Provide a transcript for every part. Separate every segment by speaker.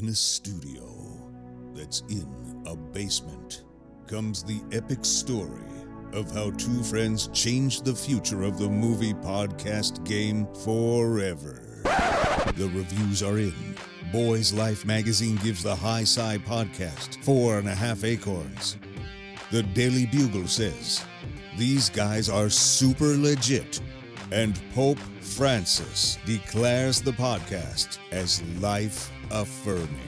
Speaker 1: In a studio that's in a basement comes the epic story of how two friends changed the future of the movie podcast game forever. The reviews are in. Boys Life magazine gives the High Sci podcast 4.5 acorns. The Daily Bugle says, these guys are super legit. And Pope Francis declares the podcast as life-affirming.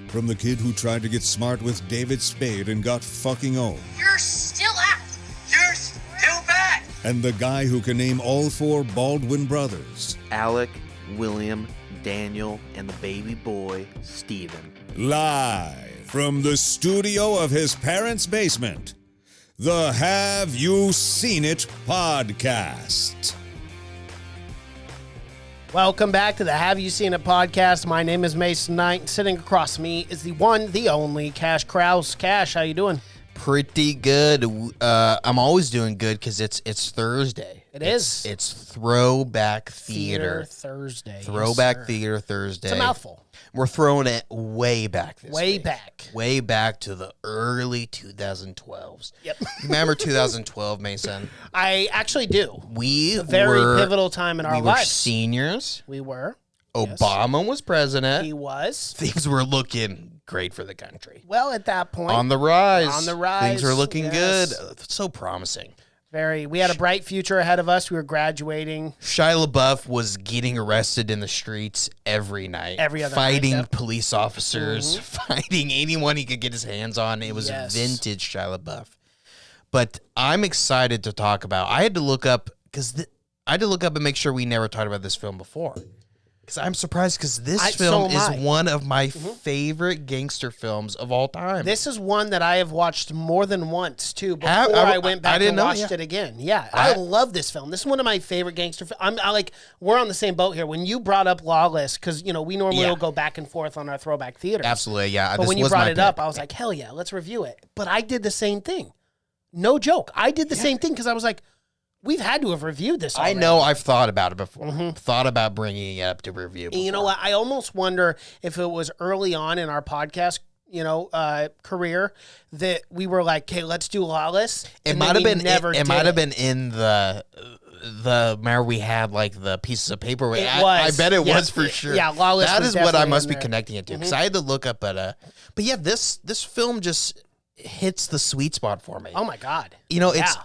Speaker 1: From the kid who tried to get smart with David Spade and got fucking old.
Speaker 2: You're still out. You're still bad.
Speaker 1: And the guy who can name all four Baldwin brothers.
Speaker 3: Alec, William, Daniel, and the baby boy, Stephen.
Speaker 1: Live from the studio of his parents' basement, the Have You Seen It podcast.
Speaker 4: Welcome back to the Have You Seen It podcast. My name is Mason Knight, and sitting across me is the one, the only, Cash Krause. Cash, how you doing?
Speaker 5: Pretty good. I'm always doing good because it's Thursday. It's Throwback Theater
Speaker 4: Thursday.
Speaker 5: Throwback Theater Thursday.
Speaker 4: It's a mouthful.
Speaker 5: We're throwing it way back this
Speaker 4: Way
Speaker 5: week.
Speaker 4: back.
Speaker 5: Way back to the early 2012s.
Speaker 4: Yep.
Speaker 5: Remember 2012, Mason?
Speaker 4: I actually do.
Speaker 5: We
Speaker 4: Very
Speaker 5: were
Speaker 4: pivotal time in our
Speaker 5: we were
Speaker 4: lives.
Speaker 5: seniors.
Speaker 4: We were.
Speaker 5: Obama was president.
Speaker 4: He was.
Speaker 5: Things were looking great for the country.
Speaker 4: Well, at that point.
Speaker 5: On the rise.
Speaker 4: On the rise.
Speaker 5: Things were looking
Speaker 4: yes.
Speaker 5: good. So promising.
Speaker 4: We had a bright future ahead of us. We were graduating.
Speaker 5: Shia LaBeouf was getting arrested in the streets every night.
Speaker 4: Every other
Speaker 5: fighting
Speaker 4: night, yep.
Speaker 5: police officers, fighting anyone he could get his hands on. It was
Speaker 4: Yes.
Speaker 5: vintage Shia LaBeouf. But I'm excited to talk about. I had to look up and make sure we never talked about this film before. Because I'm surprised because this film is one of my favorite gangster films of all time.
Speaker 4: This is one that I have watched more than once, too, before I went back and watched it again. Yeah, I love this film. This is one of my favorite gangster films. We're on the same boat here. When you brought up Lawless, because, we normally will go back and forth on our throwback theater.
Speaker 5: Absolutely, yeah.
Speaker 4: But when you brought it up, I was like, hell yeah, let's review it. But I did the same thing. No joke. I did the same thing because I was like, we've had to have reviewed this already.
Speaker 5: I know I've thought about it before. Thought about bringing it up to review before.
Speaker 4: And you know what? I almost wonder if it was early on in our podcast, career that we were like, okay, let's do Lawless.
Speaker 5: It might have been it might have been in the remember we had like the pieces of paper. I bet it was for sure.
Speaker 4: Yeah, Lawless.
Speaker 5: That
Speaker 4: was
Speaker 5: is what I
Speaker 4: definitely
Speaker 5: must
Speaker 4: in
Speaker 5: be
Speaker 4: there.
Speaker 5: connecting it to because I had to look up at but yeah, this film just hits the sweet spot for me.
Speaker 4: Oh my God.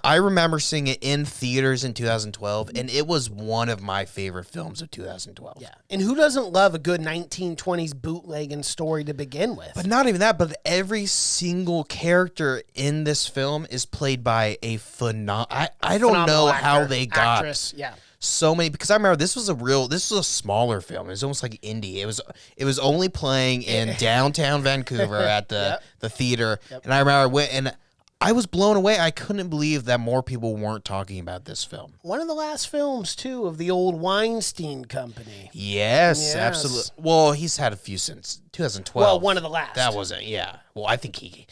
Speaker 5: I remember seeing it in theaters in 2012 and it was one of my favorite films of 2012.
Speaker 4: Yeah. And who doesn't love a good 1920s bootlegging story to begin with?
Speaker 5: But not even that, but every single character in this film is played by a I don't know how they got
Speaker 4: actress. Yeah.
Speaker 5: so many, because I remember this was a smaller film. It was almost like indie. It was only playing in downtown Vancouver at the theater. Yep. And I remember I went and I was blown away. I couldn't believe that more people weren't talking about this film.
Speaker 4: One of the last films too of the old Weinstein Company.
Speaker 5: Yes. Absolutely. Well, he's had a few since 2012.
Speaker 4: Well, one of the last.
Speaker 5: That wasn't. Yeah. Well, I think he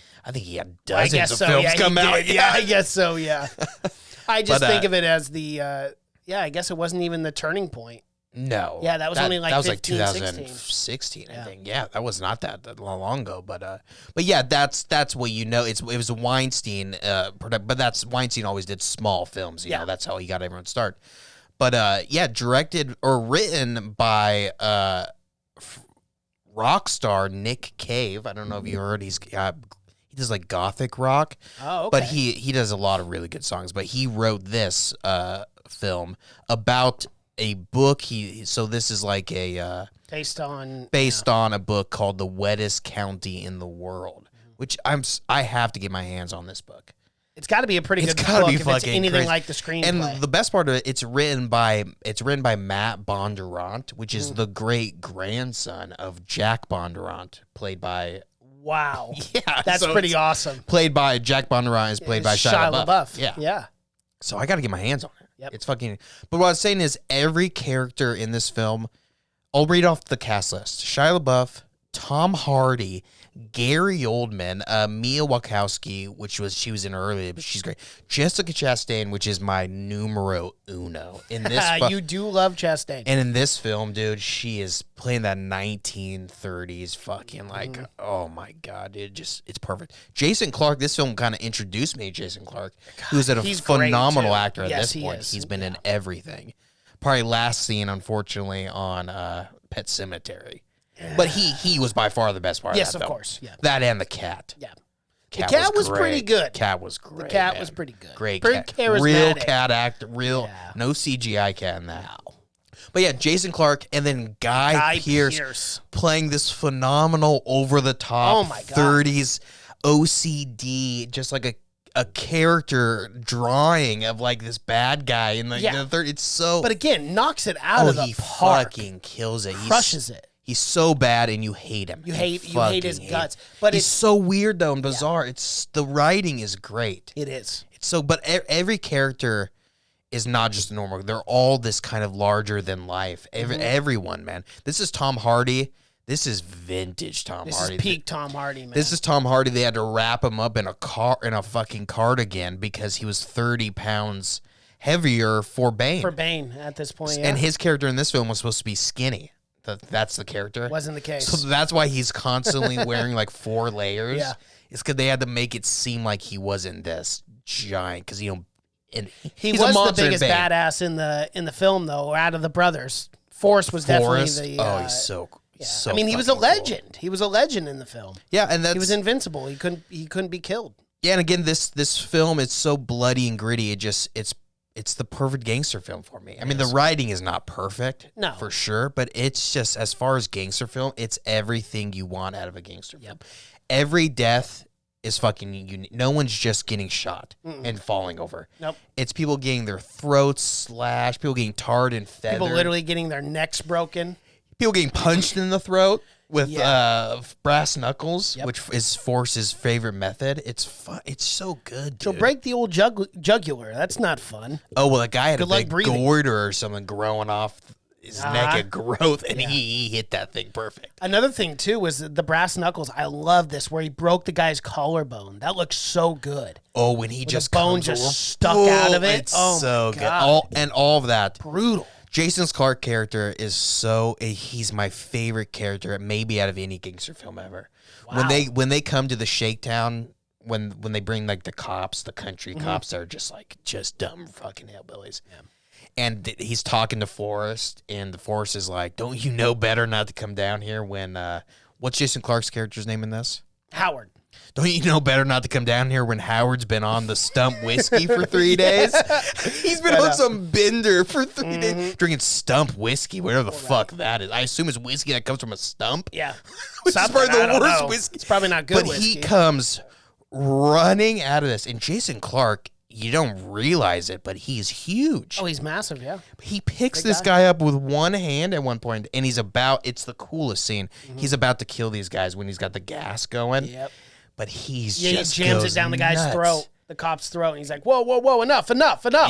Speaker 5: had dozens of films come out.
Speaker 4: Yeah, I guess so. Yeah. I just think of it as the. I guess it wasn't even the turning point.
Speaker 5: No.
Speaker 4: Yeah, that was only like
Speaker 5: 2016, I think. Yeah, that was not that long ago. But yeah, that's what it was a Weinstein product, but that's Weinstein always did small films. You know, that's how he got everyone to start. But directed or written by rock star Nick Cave. I don't know if you heard he does like gothic rock.
Speaker 4: Oh, okay.
Speaker 5: But he does a lot of really good songs. But he wrote this film about a book. So this is like a
Speaker 4: based on
Speaker 5: a book called The Wettest County in the World, which I have to get my hands on this book.
Speaker 4: It's got to be a pretty good book if it's anything like the screenplay.
Speaker 5: And the best part of it, it's written by Matt Bondurant, which is the great grandson of Jack Bondurant, played by.
Speaker 4: Wow.
Speaker 5: Yeah,
Speaker 4: that's pretty awesome.
Speaker 5: Played by Jack Bondurant is played by Shia LaBeouf.
Speaker 4: Yeah.
Speaker 5: So I got to get my hands on it.
Speaker 4: Yep.
Speaker 5: It's fucking. But what I was saying is every character in this film, I'll read off the cast list: Shia LaBeouf, Tom Hardy, Gary Oldman, Mia Wasikowska, she was in earlier, but she's great. Jessica Chastain, which is my numero uno in this.
Speaker 4: You do love Chastain,
Speaker 5: and in this film, dude, she is playing that 1930s fucking like, oh my god, dude, it's perfect. Jason Clarke, this film kind of introduced me to Jason Clarke, who's a phenomenal actor at this point. He's been in everything. Probably last seen, unfortunately, on Pet Sematary. But he was by far the best part of that film.
Speaker 4: Yes, of course. Yeah.
Speaker 5: That and the cat.
Speaker 4: Yeah. The cat was pretty good.
Speaker 5: Cat was great.
Speaker 4: The cat was pretty good.
Speaker 5: Great
Speaker 4: pretty
Speaker 5: cat.
Speaker 4: charismatic.
Speaker 5: Real cat actor. No CGI cat in that.
Speaker 4: No.
Speaker 5: But yeah, Jason Clarke and then Guy Pearce playing this phenomenal over-the-top 30s OCD, just like a character drawing of like this bad guy in the 30s. It's so...
Speaker 4: But again, knocks it out of the park.
Speaker 5: He fucking kills it.
Speaker 4: Crushes it.
Speaker 5: He's so bad, and you hate him.
Speaker 4: You hate his guts. But
Speaker 5: he's so weird though and bizarre. The writing is great.
Speaker 4: It is.
Speaker 5: It's so, but every character is not just normal. They're all this kind of larger than life. Everyone, man. This is Tom Hardy. This is vintage Tom Hardy.
Speaker 4: This is peak Tom Hardy, man.
Speaker 5: This is Tom Hardy. They had to wrap him up in a fucking cardigan because he was 30 pounds heavier for Bane.
Speaker 4: For Bane at this point,
Speaker 5: And his character in this film was supposed to be skinny. That's the character.
Speaker 4: Wasn't the case.
Speaker 5: So that's why he's constantly wearing like 4 layers.
Speaker 4: Yeah.
Speaker 5: It's because they had to make it seem like he wasn't this giant because and
Speaker 4: he
Speaker 5: he's
Speaker 4: was
Speaker 5: a monster
Speaker 4: the biggest badass in the film though. Out of the brothers, Forrest was definitely the.
Speaker 5: He's so.
Speaker 4: Yeah.
Speaker 5: So
Speaker 4: I mean, he was a legend. Cool. He was a legend in the film.
Speaker 5: Yeah, and
Speaker 4: he was invincible. He couldn't be killed.
Speaker 5: Yeah, and again, this film, it's so bloody and gritty. It's the perfect gangster film for me. I mean, the writing is not perfect, for sure, but it's just, as far as gangster film, it's everything you want out of a gangster film. Every death is fucking unique. No one's just getting shot and falling over.
Speaker 4: Nope.
Speaker 5: It's people getting their throats slashed, people getting tarred and feathered.
Speaker 4: People literally getting their necks broken.
Speaker 5: People getting punched in the throat with brass knuckles, which is Force's favorite method. It's fun. It's so good, dude.
Speaker 4: So break the old jugular. That's not fun.
Speaker 5: Oh, well, a guy had a big goiter or something growing off his neck of growth, and he hit that thing perfect.
Speaker 4: Another thing, too, was the brass knuckles. I love this, where he broke the guy's collarbone. That looks so good.
Speaker 5: Oh, when he just
Speaker 4: the bone just stuck out of it.
Speaker 5: It's so good. All of that.
Speaker 4: Brutal.
Speaker 5: Jason's Clarke character is he's my favorite character maybe out of any gangster film ever. Wow. When they come to the shakedown, when they bring like the cops, the country cops that are just dumb fucking hillbillies. Yeah. And he's talking to Forrest, and the Forrest is like, "Don't you know better not to come down here when what's Jason Clarke's character's name in this?
Speaker 4: Howard.
Speaker 5: Don't you know better not to come down here when Howard's been on the stump whiskey for 3 days? He's been on some bender for 3 days, drinking stump whiskey, whatever the fuck that is. I assume it's whiskey that comes from a stump.
Speaker 4: Yeah.
Speaker 5: Which is probably the worst whiskey.
Speaker 4: It's probably not good
Speaker 5: whiskey. But he comes running out of this. And Jason Clarke, you don't realize it, but he's huge.
Speaker 4: Oh, he's massive, yeah.
Speaker 5: He picks this guy up with one hand at one point, and it's the coolest scene. He's about to kill these guys when he's got the gas going.
Speaker 4: Yep.
Speaker 5: But he
Speaker 4: jams it down the guy's throat, the cop's throat, and he's like, whoa, enough.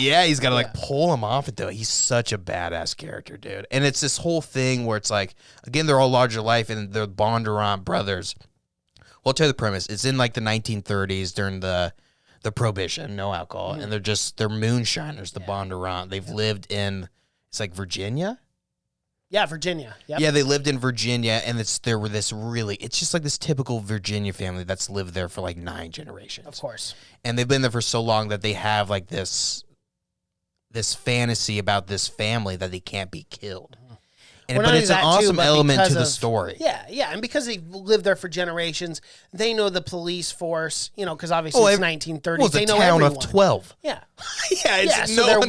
Speaker 5: Yeah, he's got to pull him off it, though. He's such a badass character, dude. And it's this whole thing where it's like, again, they're all larger life, and they're Bondurant Brothers. Well, I'll tell you the premise. It's in like the 1930s during the Prohibition, no alcohol, and they're moonshiners, the Bondurant. They've lived in, it's like Virginia?
Speaker 4: Yeah, Virginia. Yep.
Speaker 5: Yeah, they lived in Virginia, and it's just like this typical Virginia family that's lived there for like 9 generations.
Speaker 4: Of course.
Speaker 5: And they've been there for so long that they have like this fantasy about this family that they can't be killed. But it's an awesome element to the story.
Speaker 4: Yeah, and because they've lived there for generations, they know the police force, because obviously it's 1930s.
Speaker 5: Well,
Speaker 4: they know
Speaker 5: town
Speaker 4: everyone.
Speaker 5: of 12.
Speaker 4: Yeah.
Speaker 5: So
Speaker 4: they're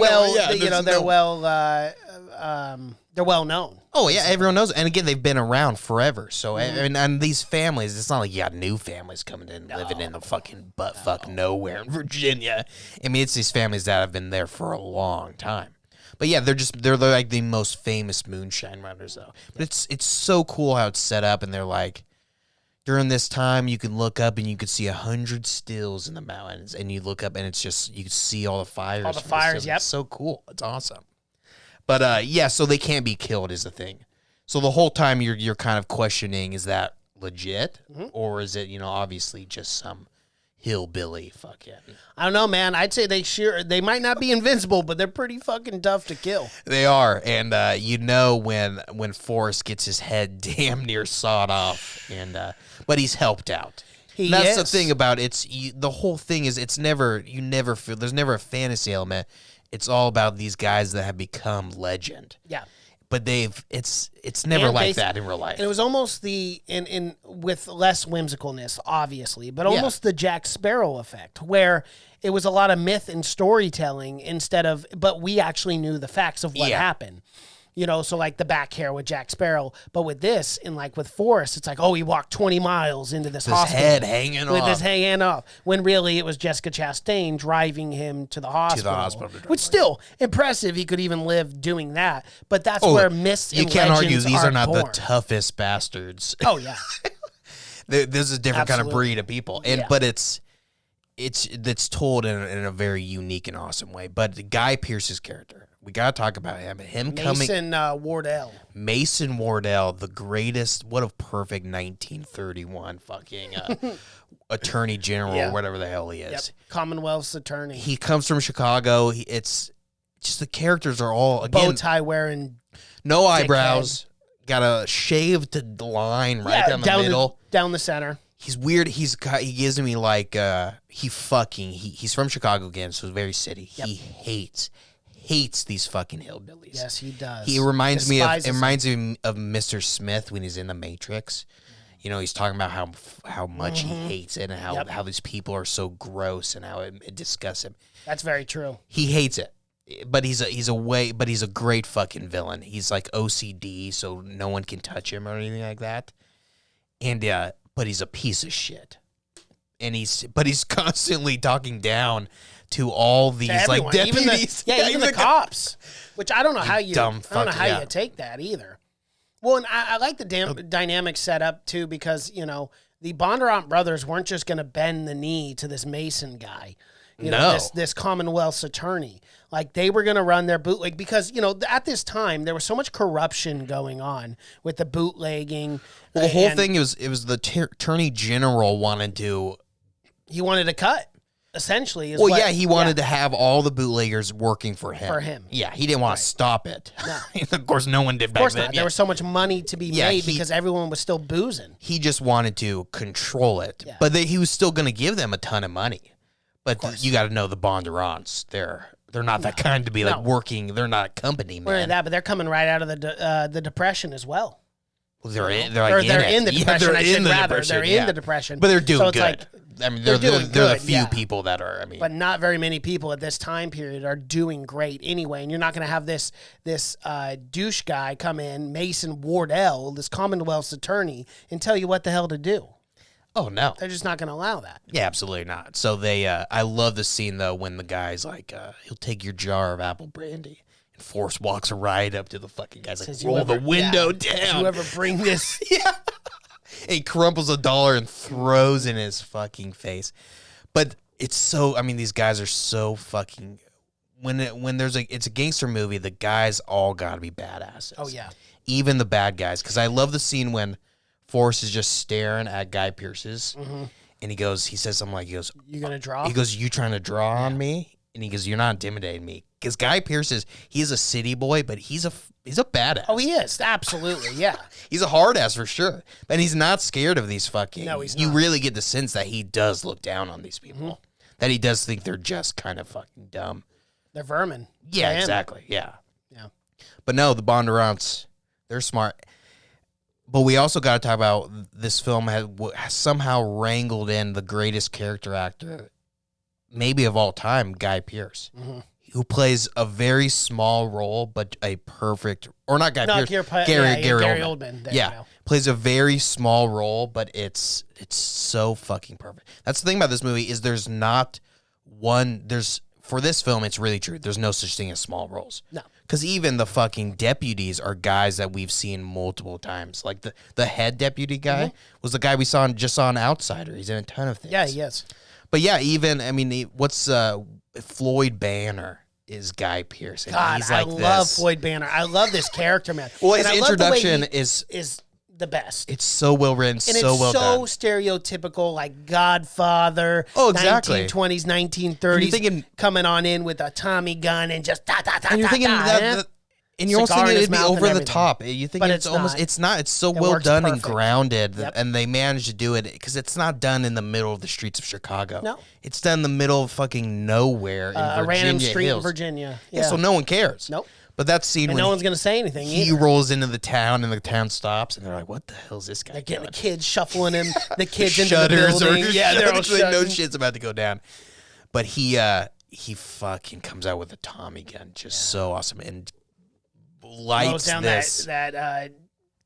Speaker 4: well known.
Speaker 5: Oh, yeah, everyone knows. And again, they've been around forever. So, and these families, it's not like you got new families coming in, living in the fucking butt-fuck nowhere in Virginia. I mean, it's these families that have been there for a long time. But yeah, they're like the most famous moonshine runners, though. But it's so cool how it's set up, and they're like, during this time, you can look up and you can see 100 stills in the mountains, and you look up and it's just, you can see all the fires.
Speaker 4: All the fires, yep.
Speaker 5: It's so cool. It's awesome. But so they can't be killed is the thing. So the whole time you're kind of questioning, is that legit, or is it, obviously just some hillbilly fucking?
Speaker 4: I don't know, man. I'd say they might not be invincible, but they're pretty fucking tough to kill.
Speaker 5: They are, and when Forrest gets his head damn near sawed off, but he's helped out. That's the thing about it. The whole thing is you never feel there's never a fantasy element. It's all about these guys that have become legend.
Speaker 4: Yeah.
Speaker 5: But it's never like that in real life.
Speaker 4: And it was almost with less whimsicalness, obviously, but almost the Jack Sparrow effect, where it was a lot of myth and storytelling but we actually knew the facts of what happened. So like the back hair with Jack Sparrow, but with this and like with Forrest, it's like, he walked 20 miles into this hospital.
Speaker 5: His head hanging off.
Speaker 4: With his hanging off. When really it was Jessica Chastain driving him to the hospital. Which still impressive. He could even live doing that. But that's where myths and legends are born. You can't argue these are not the
Speaker 5: toughest bastards.
Speaker 4: Oh, yeah.
Speaker 5: This is a different kind of breed of people. But it's told in a very unique and awesome way. But Guy Pearce's character, we got to talk about him.
Speaker 4: Mason Wardell.
Speaker 5: Mason Wardell, the greatest, what a perfect 1931 fucking attorney general or whatever the hell he is.
Speaker 4: Yep. Commonwealth's attorney.
Speaker 5: He comes from Chicago. It's just the characters are all, again,
Speaker 4: bow tie wearing.
Speaker 5: No eyebrows. Got a shaved line down the middle.
Speaker 4: Down the center.
Speaker 5: He's weird. He gives me like, he's from Chicago again, so very city. Yep. He hates these fucking hillbillies.
Speaker 4: Yes, he does.
Speaker 5: He reminds me of Mr. Smith when he's in The Matrix. He's talking about how much he hates it and how these people are so gross and how it disgusts him.
Speaker 4: That's very true.
Speaker 5: He hates it. But he's a great fucking villain. He's like OCD, so no one can touch him or anything like that. And but he's a piece of shit. And he's constantly talking down to all these like deputies,
Speaker 4: even the cops. Which I don't know how you take that either. Well, and I like the dynamic set up too, because the Bondurant brothers weren't just going to bend the knee to this Mason guy. This Commonwealth's attorney. Like, they were going to run their bootleg because, at this time, there was so much corruption going on with the bootlegging.
Speaker 5: Well, the whole thing, it was the attorney general
Speaker 4: he wanted to cut, essentially.
Speaker 5: He wanted to have all the bootleggers working for him. Yeah, he didn't want to stop it. No. Of course, no one did back then.
Speaker 4: Not. There was so much money to be made because everyone was still boozing.
Speaker 5: He just wanted to control it. Yeah. But he was still going to give them a ton of money. But you got to know the Bondurants. They're not that kind to be like working. They're not company, man.
Speaker 4: But they're coming right out of the Depression as well.
Speaker 5: Well, they're in
Speaker 4: the Depression. They're in the Depression,
Speaker 5: but they're doing good. They're the few people that are.
Speaker 4: But not very many people at this time period are doing great anyway. And you're not going to have this douche guy come in, Mason Wardell, this Commonwealth's attorney, and tell you what the hell to do.
Speaker 5: Oh, no.
Speaker 4: They're just not going to allow that.
Speaker 5: Yeah, absolutely not. So I love the scene, though, when the guy's like, he'll take your jar of apple brandy. And Forrest walks right up to the fucking guy's like, roll the window down.
Speaker 4: Did you ever bring this?
Speaker 5: Yeah. He crumples $1 and throws in his fucking face. But it's so, these guys are so fucking, it's a gangster movie, the guys all got to be badasses.
Speaker 4: Oh, yeah.
Speaker 5: Even the bad guys. Because I love the scene when Forrest is just staring at Guy Pearce's, and he says something like, you
Speaker 4: going to draw?
Speaker 5: He goes, you trying to draw on me? And he goes, you're not intimidating me. Because Guy Pearce he's a city boy, but he's a badass.
Speaker 4: Oh, he is. Absolutely, yeah.
Speaker 5: He's a hard ass for sure. And he's not scared of these fucking...
Speaker 4: No, he's not.
Speaker 5: You really get the sense that he does look down on these people. That he does think they're just kind of fucking dumb.
Speaker 4: They're vermin.
Speaker 5: Yeah, exactly. Yeah. But no, the Bondurants, they're smart. But we also got to talk about this film has somehow wrangled in the greatest character actor, maybe of all time, Guy Pearce, who plays a very small role, but a perfect, or not Guy Pearce, Gary Oldman. Plays a very small role, but it's so fucking perfect. That's the thing about this movie is for this film, it's really true. There's no such thing as small roles.
Speaker 4: No.
Speaker 5: Because even the fucking deputies are guys that we've seen multiple times. Like the head deputy guy was the guy we saw on Outsider. He's in a ton of things.
Speaker 4: Yeah, he is.
Speaker 5: But yeah, even, what's Floyd Banner is Guy Pearce.
Speaker 4: God, I love Floyd Banner. I love this character, man.
Speaker 5: Well, his introduction is
Speaker 4: the best.
Speaker 5: It's so well written,
Speaker 4: and
Speaker 5: so well
Speaker 4: so
Speaker 5: done.
Speaker 4: stereotypical, like Godfather.
Speaker 5: Oh, exactly.
Speaker 4: 1920s, 1930s. Coming on in with a Tommy gun and just
Speaker 5: and you're thinking and you're almost thinking it'd be over the top. You think it's almost
Speaker 4: not.
Speaker 5: It's not. It's so well done
Speaker 4: perfect.
Speaker 5: and grounded, and they managed to do it because it's not done in the middle of the streets of Chicago.
Speaker 4: No,
Speaker 5: it's done in the middle of fucking nowhere in Virginia
Speaker 4: a random street
Speaker 5: Hills.
Speaker 4: in Virginia.
Speaker 5: Yeah, so no one cares.
Speaker 4: Nope.
Speaker 5: But that scene
Speaker 4: and
Speaker 5: when
Speaker 4: no one's gonna say anything.
Speaker 5: He
Speaker 4: either.
Speaker 5: rolls into the town and the town stops and they're like, "What the hell is this guy?"
Speaker 4: They're getting
Speaker 5: doing?
Speaker 4: the kids shuffling him. The kids into the
Speaker 5: Shutters
Speaker 4: building. Yeah, they're all
Speaker 5: they know
Speaker 4: shutting.
Speaker 5: shit's about to go down. But he fucking comes out with a Tommy gun, just so awesome, and lights
Speaker 4: down
Speaker 5: this
Speaker 4: that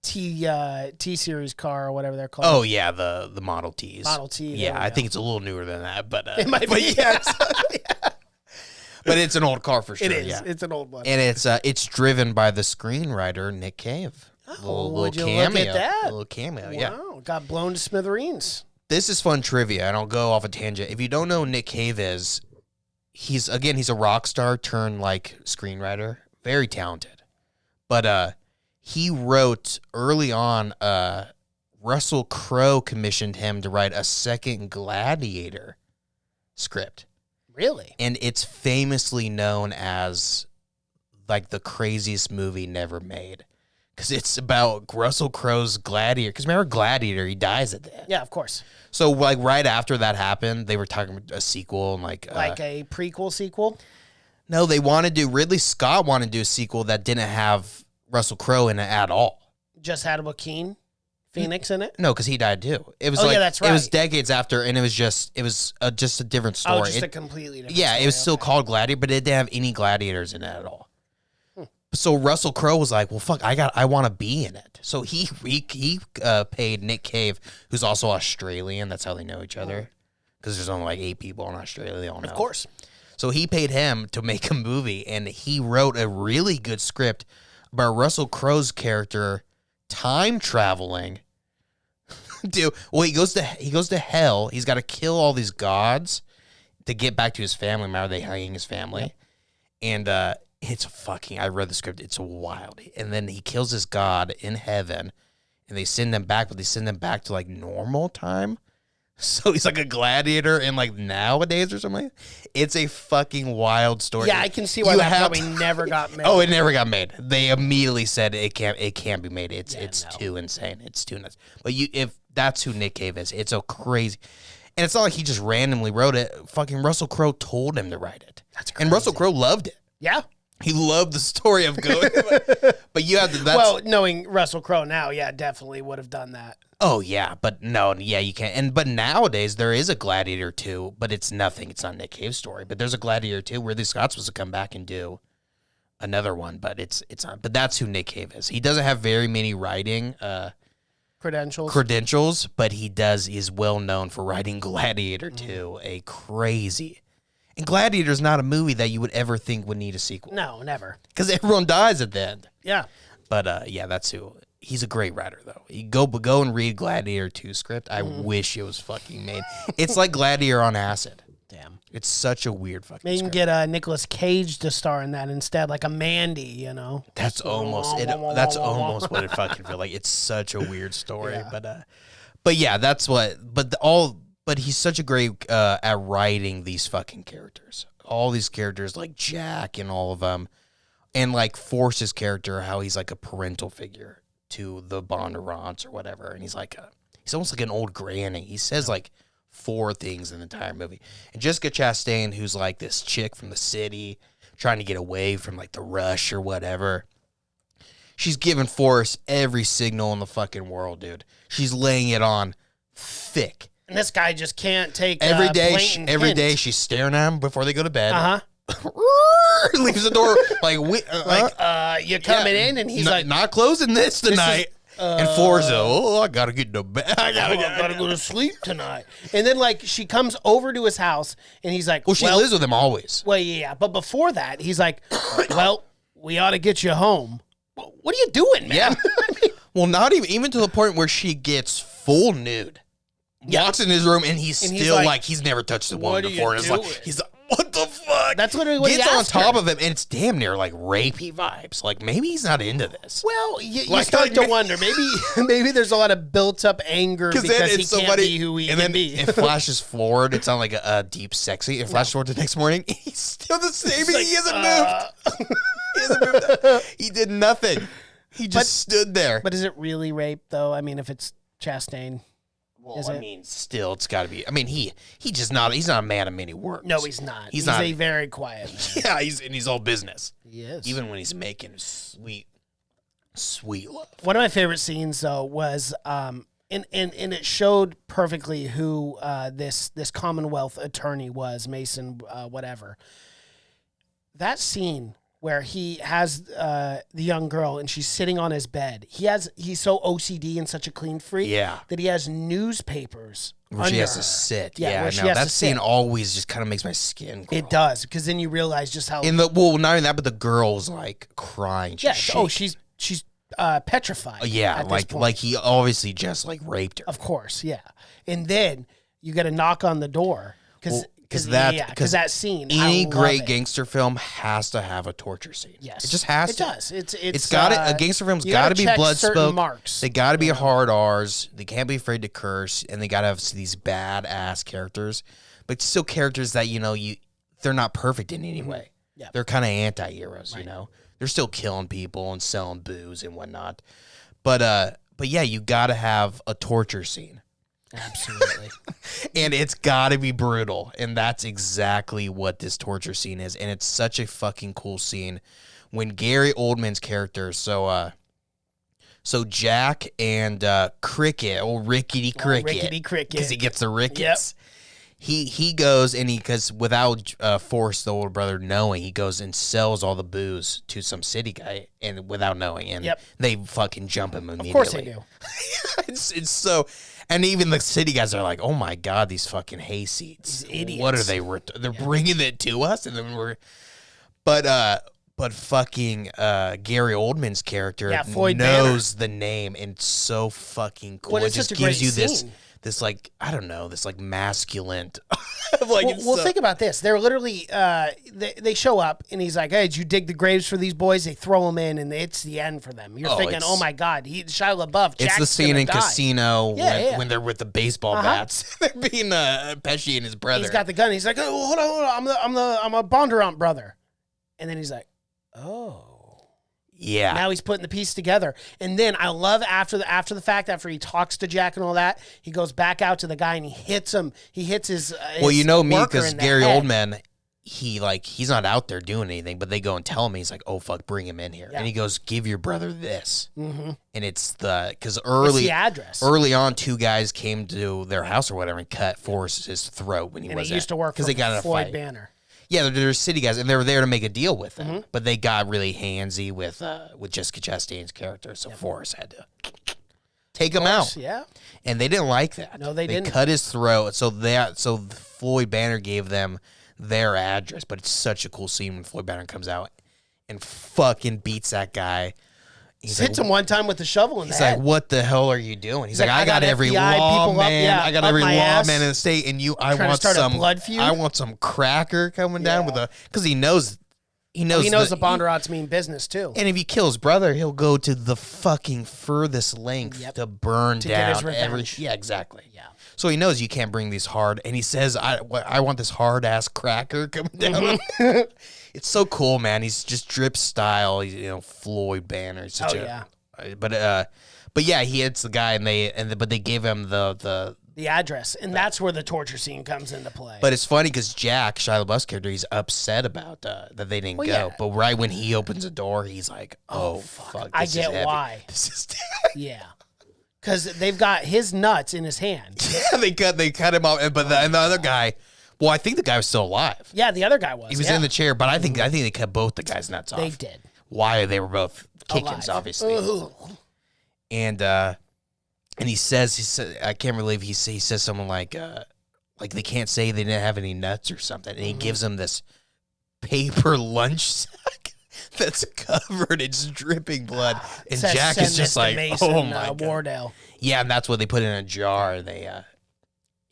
Speaker 4: T series car or whatever they're called.
Speaker 5: Oh yeah, the Model Ts.
Speaker 4: Model T.
Speaker 5: Yeah, I think it's a little newer than that, but
Speaker 4: it might be.
Speaker 5: Yes. But it's an old car for sure.
Speaker 4: It is.
Speaker 5: Yeah.
Speaker 4: It's an old one,
Speaker 5: and it's driven by the screenwriter Nick Cave.
Speaker 4: Would you look at that?
Speaker 5: A little cameo. Yeah.
Speaker 4: Wow, got blown to smithereens.
Speaker 5: This is fun trivia, and I'll go off a tangent. If you don't know who Nick Cave is, he's a rock star turned like screenwriter, very talented. But he wrote early on. Russell Crowe commissioned him to write a second Gladiator script.
Speaker 4: Really?
Speaker 5: And it's famously known as like the craziest movie never made. Because it's about Russell Crowe's Gladiator. Because remember Gladiator, he dies at the end.
Speaker 4: Yeah, of course.
Speaker 5: So like right after that happened, they were talking about a sequel and like
Speaker 4: a prequel sequel?
Speaker 5: No, Ridley Scott wanted to do a sequel that didn't have Russell Crowe in it at all.
Speaker 4: Just had Joaquin Phoenix in it?
Speaker 5: No, because he died too. It was
Speaker 4: yeah, that's right.
Speaker 5: It was decades after, and it was just a different story.
Speaker 4: Oh, just a completely different
Speaker 5: story.
Speaker 4: it
Speaker 5: was still called Gladiator, but it didn't have any gladiators in it at all. So Russell Crowe was like, "Well, fuck, I want to be in it." So he paid Nick Cave, who's also Australian. That's how they know each other, because there's only like 8 people in Australia. They all know.
Speaker 4: Of course.
Speaker 5: So he paid him to make a movie, and he wrote a really good script about Russell Crowe's character time traveling. Dude, well, he goes to hell. He's got to kill all these gods to get back to his family. Remember, they hang his family, and it's fucking. I read the script. It's wild. And then he kills this god in heaven, and they send them back, but they send them back to like normal time. So he's like a gladiator in like nowadays or something. It's a fucking wild story.
Speaker 4: Yeah, I can see why that probably never got made.
Speaker 5: Oh, it never got made. They immediately said it can't be made. It's too insane. It's too nuts. But if that's who Nick Cave is, it's a crazy. And it's not like he just randomly wrote it. Fucking Russell Crowe told him to write it.
Speaker 4: That's crazy.
Speaker 5: And Russell Crowe loved it.
Speaker 4: Yeah.
Speaker 5: He loved the story of going. But you have to.
Speaker 4: Well, knowing Russell Crowe now, yeah, definitely would have done that.
Speaker 5: Oh yeah, but no, yeah, you can't. But nowadays there is a Gladiator 2, but it's nothing. It's not Nick Cave's story, but there's a Gladiator 2 where Ridley Scott's supposed to come back and do another one, but it's not. But that's who Nick Cave is. He doesn't have very many writing credentials, but he's well known for writing Gladiator 2, a crazy. And Gladiator's not a movie that you would ever think would need a sequel.
Speaker 4: No, never.
Speaker 5: Because everyone dies at the end.
Speaker 4: Yeah.
Speaker 5: But yeah, that's who. He's a great writer, though. You go and read Gladiator 2 script. I wish it was fucking made. It's like Gladiator on acid.
Speaker 4: Damn.
Speaker 5: It's such a weird fucking
Speaker 4: Maybe you can get Nicolas Cage to star in that instead, like a Mandy, you know?
Speaker 5: That's almost it. That's almost what it fucking feels like. It's such a weird story. Yeah. But yeah, that's what. But he's such a great at writing these fucking characters. All these characters, like Jack and all of them. And like Force's character, how he's like a parental figure to the Bondurants or whatever, and he's almost like an old granny. He says like 4 things in the entire movie. And Jessica Chastain, who's like this chick from the city, trying to get away from like the rush or whatever. She's giving Forrest every signal in the fucking world, dude. She's laying it on thick.
Speaker 4: And this guy just can't take
Speaker 5: every day. Every day she's staring at him before they go to bed. Leaves the door
Speaker 4: you coming in, and he's like,
Speaker 5: not closing this tonight. And Forza, I gotta get to bed. I
Speaker 4: gotta go to sleep tonight. And then like she comes over to his house, and he's like,
Speaker 5: well, she lives with him always.
Speaker 4: Well, yeah, but before that, he's like, well, we ought to get you home. What are you doing, man?
Speaker 5: Yeah. Well, not even to the point where she gets full nude. Walks in his room, and he's still like he's never touched a woman before. And it's like he's like, what the fuck?
Speaker 4: That's literally what
Speaker 5: gets
Speaker 4: he
Speaker 5: on
Speaker 4: asked
Speaker 5: top
Speaker 4: her.
Speaker 5: of him, and it's damn near like rapey vibes. Like maybe he's not into this.
Speaker 4: Well, you start to wonder. Maybe there's a lot of built-up anger because he can't be who he can be.
Speaker 5: It flashes forward. It's on like a deep sexy. It flashes forward to the next morning. He's still the same. He hasn't moved. He hasn't moved. He did nothing. He just stood there.
Speaker 4: But is it really rape, though? I mean, if it's Chastain.
Speaker 5: Well, I mean, still, it's got to be. I mean, he's not a man of many words.
Speaker 4: No, he's not. He's
Speaker 5: not
Speaker 4: a very quiet man.
Speaker 5: Yeah, he's all business.
Speaker 4: He is.
Speaker 5: Even when he's making sweet love.
Speaker 4: One of my favorite scenes, though, was and it showed perfectly who this Commonwealth attorney was, Mason, whatever. That scene where he has the young girl and she's sitting on his bed. He's so OCD and such a clean freak that he has newspapers
Speaker 5: where she has to sit.
Speaker 4: Yeah,
Speaker 5: that scene always just kind of makes my skin crawl.
Speaker 4: It does, because then you realize just how
Speaker 5: not only that, but the girl's like crying.
Speaker 4: She's petrified.
Speaker 5: Yeah, like he obviously just like raped her.
Speaker 4: Of course, yeah. And then you get a knock on the door because that scene.
Speaker 5: Any great gangster film has to have a torture scene.
Speaker 4: Yes,
Speaker 5: it just has.
Speaker 4: It
Speaker 5: to.
Speaker 4: does.
Speaker 5: It's got a gangster film's got to be blood spoke. They got to be hard R's. They can't be afraid to curse, and they got to have these badass characters, but still characters that they're not perfect in any way.
Speaker 4: Yeah,
Speaker 5: they're kind of anti-heroes. Right. They're still killing people and selling booze and whatnot. But yeah, you got to have a torture scene.
Speaker 4: Absolutely.
Speaker 5: And it's got to be brutal. And that's exactly what this torture scene is. And it's such a fucking cool scene when Gary Oldman's character, so Jack and Cricket, Rickety Cricket, because he gets the rickets. Yep. He goes and because without Force, the older brother, knowing, he goes and sells all the booze to some city guy and without knowing, and they fucking jump him immediately.
Speaker 4: Of course they do.
Speaker 5: It's so, and even the city guys are like, "Oh my god, these fucking hayseeds!
Speaker 4: These idiots!
Speaker 5: What are they? They're bringing it to us." And then but fucking Gary Oldman's character knows the name, and it's so fucking cool.
Speaker 4: Well,
Speaker 5: it just gives you this like, I don't know, this like masculine.
Speaker 4: Well, think about this. They're literally, they show up and he's like, "Hey, did you dig the graves for these boys?" They throw them in and it's the end for them. You're thinking, "Oh my God, Shia LaBeouf,
Speaker 5: Jack's the scene in
Speaker 4: die."
Speaker 5: Casino when they're with the baseball bats. They're being Pesci and his brother.
Speaker 4: He's got the gun. He's like, "Oh, hold on. I'm a Bondurant brother." And then he's like, "Oh."
Speaker 5: Yeah.
Speaker 4: Now he's putting the piece together. And then I love after the fact, after he talks to Jack and all that, he goes back out to the guy and he hits him. He hits his
Speaker 5: well, you know me, because Gary Oldman, he's not out there doing anything, but they go and tell him. He's like, "Oh fuck, bring him in here." Yeah. And he goes, "Give your brother this." Mm-hmm. And it's because
Speaker 4: the address.
Speaker 5: Early on, two guys came to their house or whatever and cut Forrest's throat when he was
Speaker 4: used to work for
Speaker 5: they got in a
Speaker 4: Floyd
Speaker 5: fight.
Speaker 4: Banner.
Speaker 5: Yeah, they're city guys, and they were there to make a deal with them. But they got really handsy with Jessica Chastain's character, so Forrest had to take him out.
Speaker 4: Yeah,
Speaker 5: and they didn't like that.
Speaker 4: No, they didn't.
Speaker 5: They cut his throat, so Floyd Banner gave them their address. But it's such a cool scene when Floyd Banner comes out and fucking beats that guy.
Speaker 4: Hits him one time with the shovel in the head.
Speaker 5: He's like, "What the hell are you doing?" He's like, "I got every lawman. I got every lawman in the state, and I want some
Speaker 4: blood feud.
Speaker 5: I want some cracker coming down with because he knows the
Speaker 4: Bondurants mean business too.
Speaker 5: And if he kills brother, he'll go to the fucking furthest length to burn down
Speaker 4: get his revenge.
Speaker 5: Yeah, exactly.
Speaker 4: Yeah.
Speaker 5: So he knows you can't bring these hard, and he says, "I want this hard ass cracker coming down." It's so cool, man. He's just drip style. He's, Floyd Banner. But yeah, he hits the guy, but they give him the
Speaker 4: address, and that's where the torture scene comes into play.
Speaker 5: But it's funny because Jack, Shia LaBeouf's character, he's upset about that they didn't go. Yeah. But right when he opens the door, he's like, "Oh fuck,
Speaker 4: I get why."
Speaker 5: This is
Speaker 4: yeah. Because they've got his nuts in his hand.
Speaker 5: Yeah, they cut him off, but the other guy. Well, I think the guy was still alive.
Speaker 4: Yeah, the other guy was.
Speaker 5: He was in the chair, but I think they cut both the guys' nuts off.
Speaker 4: They did.
Speaker 5: Why? They were both kickings, obviously. And he says, I can't believe he says something like they can't say they didn't have any nuts or something, and he gives them this paper lunch sack that's covered, it's dripping blood, and Jack is just like, "Oh my God."
Speaker 4: Wardell.
Speaker 5: Yeah, and that's what they put in a jar.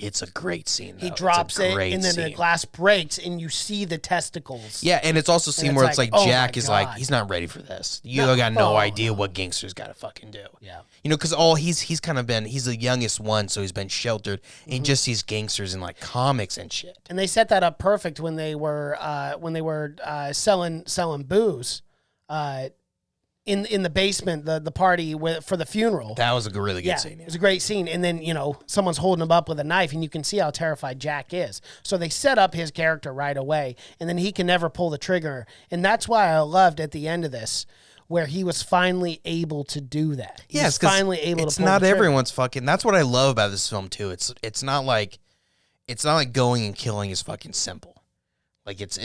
Speaker 5: It's a great scene. Though.
Speaker 4: He drops it, and then the glass breaks, and you see the testicles.
Speaker 5: Yeah, and it's also a scene where it's like
Speaker 4: oh
Speaker 5: Jack is like, he's not ready for this. You got no idea what gangsters got to fucking do.
Speaker 4: Yeah,
Speaker 5: you know, because he's kind of been, he's the youngest one, so he's been sheltered, and just sees gangsters in like comics and shit.
Speaker 4: And they set that up perfect when they were selling booze. In the basement, the party for the funeral.
Speaker 5: That was a really good scene. Yeah.
Speaker 4: It was a great scene. And then, someone's holding him up with a knife, and you can see how terrified Jack is. So they set up his character right away, and then he can never pull the trigger. And that's why I loved at the end of this, where he was finally able to do that.
Speaker 5: Yes,
Speaker 4: finally able to pull the trigger.
Speaker 5: It's not everyone's fucking. That's what I love about this film too. It's not like going and killing is fucking simple. Like it's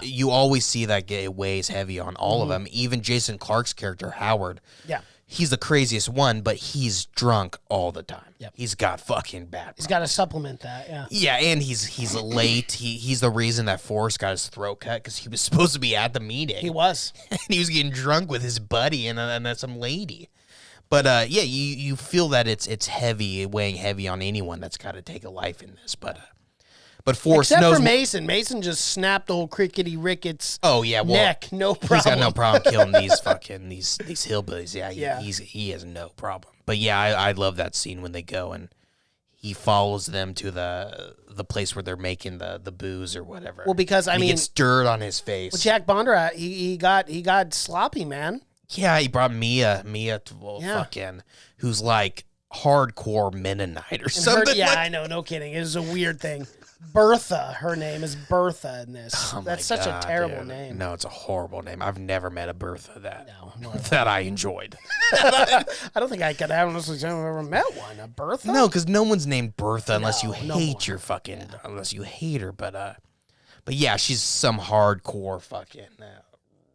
Speaker 5: you always see that it weighs heavy on all of them. Even Jason Clarke's character Howard.
Speaker 4: Yeah.
Speaker 5: He's the craziest one, but he's drunk all the time.
Speaker 4: Yep.
Speaker 5: He's got fucking bad.
Speaker 4: He's got to supplement that. Yeah.
Speaker 5: Yeah, and he's late. He's the reason that Forrest got his throat cut because he was supposed to be at the meeting.
Speaker 4: He was.
Speaker 5: And he was getting drunk with his buddy and some lady. But you feel that it's heavy, weighing heavy on anyone that's got to take a life in this. But Forrest
Speaker 4: Except
Speaker 5: knows.
Speaker 4: for Mason. Mason just snapped old Crickety Ricketts.
Speaker 5: Oh yeah, well,
Speaker 4: neck. No problem.
Speaker 5: He's got no problem killing these fucking these hillbillies. Yeah, he has no problem. But yeah, I love that scene when they go and he follows them to the place where they're making the booze or whatever.
Speaker 4: Well, because
Speaker 5: he gets dirt on his face.
Speaker 4: Well, Jack Bondurant, he got sloppy, man.
Speaker 5: Yeah, he brought Mia to fucking who's like hardcore Mennonite or something.
Speaker 4: I know, no kidding. It was a weird thing. Bertha, her name is Bertha in this.
Speaker 5: Oh
Speaker 4: That's such a terrible name.
Speaker 5: No, it's a horrible name. I've never met a Bertha that I enjoyed.
Speaker 4: I don't think I could honestly say I've ever met one. A Bertha?
Speaker 5: No, because no one's named Bertha unless you hate your fucking unless you hate her. But yeah, she's some hardcore fucking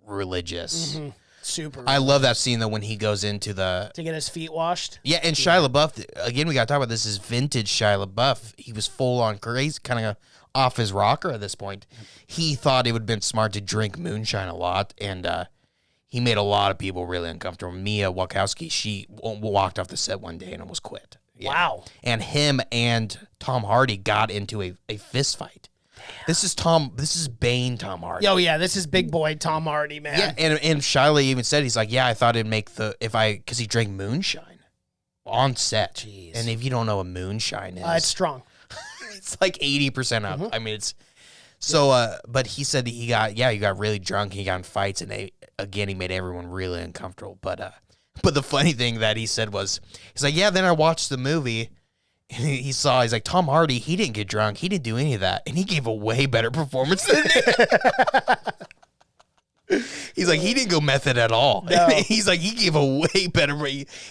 Speaker 5: religious.
Speaker 4: Mm-hmm. Super.
Speaker 5: I love that scene though when he goes into to
Speaker 4: get his feet washed.
Speaker 5: Yeah, and Shia LaBeouf again. We got to talk about this. Is vintage Shia LaBeouf. He was full on crazy, kind of off his rocker at this point. He thought it would have been smart to drink moonshine a lot, and he made a lot of people really uncomfortable. Mia Wachowski, she walked off the set one day and almost quit. Yeah.
Speaker 4: Wow.
Speaker 5: And him and Tom Hardy got into a fist fight. This is Bane Tom Hardy.
Speaker 4: Oh yeah, this is big boy Tom Hardy, man.
Speaker 5: Yeah, and Shia even said, he's like, yeah, I thought it'd make because he drank moonshine on set.
Speaker 4: Jeez.
Speaker 5: And if you don't know what moonshine is,
Speaker 4: it's strong.
Speaker 5: It's like 80% up. I mean, it's so. But he said he got really drunk. He got in fights, and he made everyone really uncomfortable. But the funny thing that he said was, he's like, yeah. Then I watched the movie. He's like, Tom Hardy, he didn't get drunk. He didn't do any of that. And he gave a way better performance than me. He's like, he didn't go method at all.
Speaker 4: No.
Speaker 5: He's like, he gave a way better.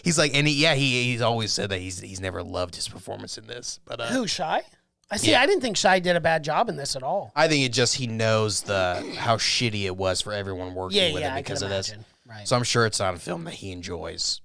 Speaker 5: He's like, and he's always said that he's never loved his performance in this. But
Speaker 4: who, Shia? I didn't think Shia did a bad job in this at all.
Speaker 5: I think he knows how shitty it was for everyone working with him because of this.
Speaker 4: Right.
Speaker 5: So I'm sure it's not a film that he enjoys.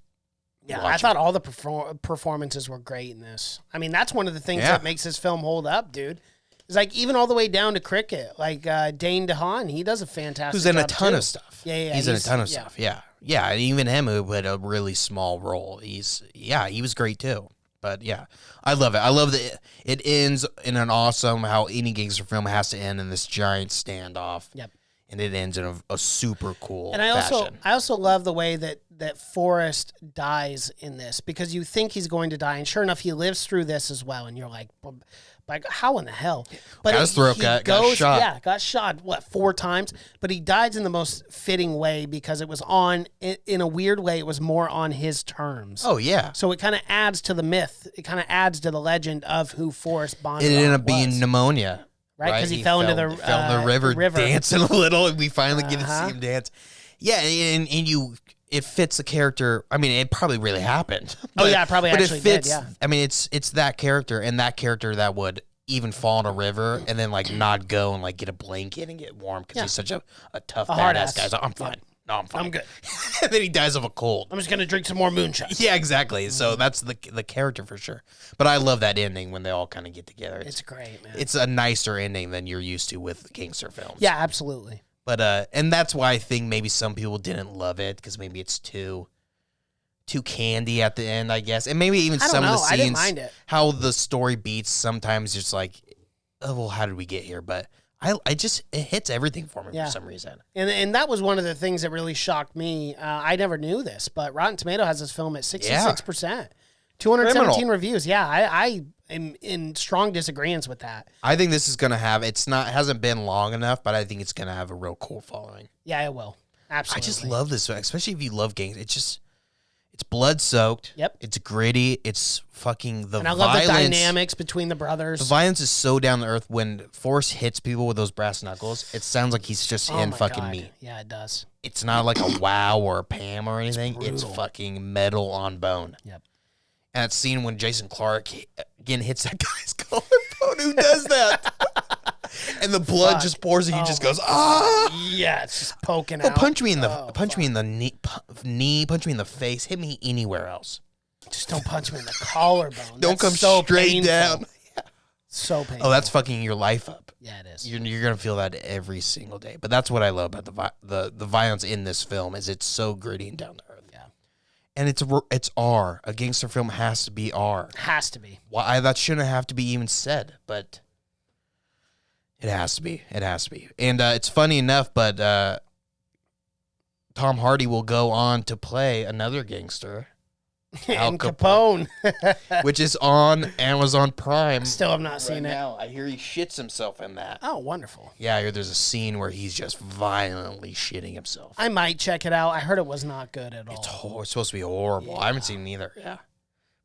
Speaker 4: Yeah, I thought all the performances were great in this. I mean, that's one of the things that makes this film hold up, dude. It's like even all the way down to Cricket, like Dane DeHaan, he does a fantastic job.
Speaker 5: Who's in a ton of stuff.
Speaker 4: Yeah.
Speaker 5: He's in a ton of stuff, yeah. Yeah, and even him who had a really small role. He was great too. But yeah, I love it. I love that it ends in an awesome, how any gangster film has to end in this giant standoff.
Speaker 4: Yep.
Speaker 5: And it ends in a super cool
Speaker 4: and
Speaker 5: fashion.
Speaker 4: I also love the way that Forrest dies in this, because you think he's going to die, and sure enough, he lives through this as well, and you're like how in the hell? But
Speaker 5: his throat got shot.
Speaker 4: Yeah, got shot, 4 times? But he dies in the most fitting way, because it was in a weird way, it was more on his terms.
Speaker 5: Oh, yeah.
Speaker 4: So it kind of adds to the myth. It kind of adds to the legend of who Forrest Bondurant was.
Speaker 5: It ended up being pneumonia.
Speaker 4: Right, because he fell into the
Speaker 5: river dancing a little, and we finally get to see him dance. Yeah, and it fits the character. I mean, it probably really happened.
Speaker 4: It probably actually
Speaker 5: it fits,
Speaker 4: did, yeah.
Speaker 5: I mean, it's that character, and that character that would even fall in a river and then like not go and like get a blanket and get warm because he's such a tough badass guy. So I'm fine.
Speaker 4: Yeah.
Speaker 5: No, I'm fine.
Speaker 4: I'm good.
Speaker 5: And then he dies of a cold.
Speaker 4: I'm just gonna drink some more moonshine.
Speaker 5: Yeah, exactly. So that's the character for sure. But I love that ending when they all kind of get together.
Speaker 4: It's great, man.
Speaker 5: It's a nicer ending than you're used to with gangster films.
Speaker 4: Yeah, absolutely.
Speaker 5: But and that's why I think maybe some people didn't love it, because maybe it's too too candy at the end, I guess. And maybe even some of the scenes,
Speaker 4: I didn't mind it.
Speaker 5: How the story beats sometimes just like, oh, well, how did we get here? But it hits everything for me for some reason.
Speaker 4: And that was one of the things that really shocked me. I never knew this, but Rotten Tomato has this film at 66%. 217 reviews. Yeah, I am in strong disagreement with that.
Speaker 5: I think this is going to have, it hasn't been long enough, but I think it's going to have a real cool following.
Speaker 4: Yeah, it will. Absolutely.
Speaker 5: I just love this, especially if you love gangs. It's blood-soaked.
Speaker 4: Yep.
Speaker 5: It's gritty. It's fucking the violence.
Speaker 4: And I love the dynamics between the brothers.
Speaker 5: The violence is so down to earth. When Forrest hits people with those brass knuckles, it sounds like he's just hitting fucking meat.
Speaker 4: Yeah, it does.
Speaker 5: It's not like a Wow or a Pam or anything. It's fucking metal on bone.
Speaker 4: Yep.
Speaker 5: And that scene when Jason Clarke again hits that guy's collarbone. Who does that? And the blood just pours, and he just goes, ah!
Speaker 4: Yeah, it's just poking out.
Speaker 5: Punch me in the knee, punch me in the face, hit me anywhere else.
Speaker 4: Just don't punch me in the collarbone.
Speaker 5: Don't come so straight painful. Down. Yeah.
Speaker 4: So painful.
Speaker 5: Oh, that's fucking your life up.
Speaker 4: Yeah, it is.
Speaker 5: You're gonna feel that every single day. But that's what I love about the violence in this film is it's so gritty and down to earth.
Speaker 4: Yeah.
Speaker 5: And it's R. A gangster film has to be R.
Speaker 4: Has to be.
Speaker 5: Why that shouldn't have to be even said, but. It has to be. It has to be. And it's funny enough, but Tom Hardy will go on to play another gangster.
Speaker 4: Al Capone.
Speaker 5: Which is on Amazon Prime.
Speaker 4: Still have not seen it.
Speaker 5: Now. I hear he shits himself in that.
Speaker 4: Oh, wonderful.
Speaker 5: Yeah, I hear there's a scene where he's just violently shitting himself.
Speaker 4: I might check it out. I heard it was not good at all.
Speaker 5: It's supposed to be horrible. Yeah. I haven't seen it either. Yeah.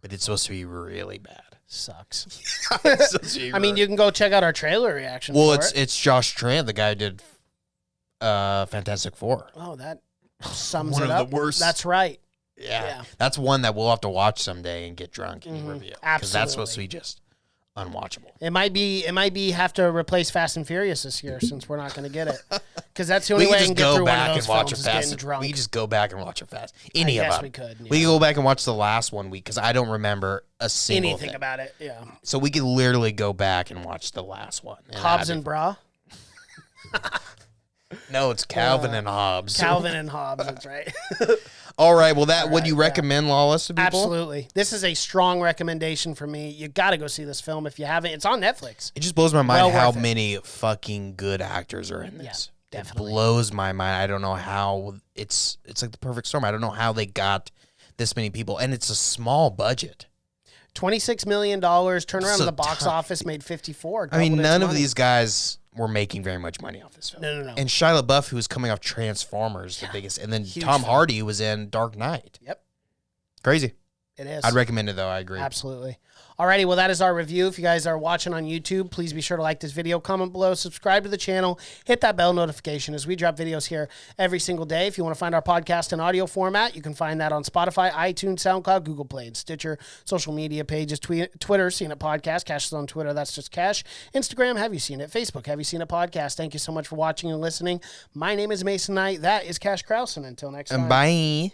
Speaker 5: But it's supposed to be really bad.
Speaker 4: Sucks. I mean, you can go check out our trailer reaction.
Speaker 5: Well, it's Josh Trank, the guy who did Fantastic Four.
Speaker 4: Oh, that sums
Speaker 5: it
Speaker 4: up.
Speaker 5: One of the worst.
Speaker 4: That's right.
Speaker 5: Yeah. That's one that we'll have to watch someday and get drunk and review.
Speaker 4: Absolutely.
Speaker 5: Because that's supposed to be just unwatchable.
Speaker 4: It might be have to replace Fast and Furious this year since we're not going to get it. Because that's the only way I can get through one of those films is getting drunk.
Speaker 5: We can just go back and watch it fast. Any of them.
Speaker 4: we could. Yeah.
Speaker 5: We can go back and watch the last one week because I don't remember a single
Speaker 4: anything
Speaker 5: thing
Speaker 4: about it. Yeah.
Speaker 5: So we could literally go back and watch the last one.
Speaker 4: Hobbs and Bra.
Speaker 5: No, it's Calvin and Hobbs.
Speaker 4: Calvin and Hobbs. That's right.
Speaker 5: All right. Well, would you recommend Lawless to people?
Speaker 4: Absolutely. This is a strong recommendation for me. You got to go see this film if you haven't. It's on Netflix.
Speaker 5: It just blows my mind how many fucking good actors are in this.
Speaker 4: Yeah, definitely.
Speaker 5: It blows my mind. I don't know how it's like the perfect storm. I don't know how they got this many people, and it's a small budget.
Speaker 4: $26 million. Turn around to the box office, made 54.
Speaker 5: I mean, none of these guys were making very much money off this film.
Speaker 4: No.
Speaker 5: And Shia LaBeouf, who was coming off Transformers, the biggest, and then Tom Hardy was in Dark Knight.
Speaker 4: Yep.
Speaker 5: Crazy.
Speaker 4: It is.
Speaker 5: I'd recommend it, though. I agree.
Speaker 4: Absolutely. Alrighty, well, that is our review. If you guys are watching on YouTube, please be sure to like this video, comment below, subscribe to the channel, hit that bell notification as we drop videos here every single day. If you want to find our podcast in audio format, you can find that on Spotify, iTunes, SoundCloud, Google Play, and Stitcher. Social media pages, Twitter, Seen It Podcast. Cash is on Twitter. That's just Cash. Instagram, Have You Seen It? Facebook, Have You Seen It Podcast. Thank you so much for watching and listening. My name is Mason Knight. That is Cash Krause. And until next time.
Speaker 5: Bye.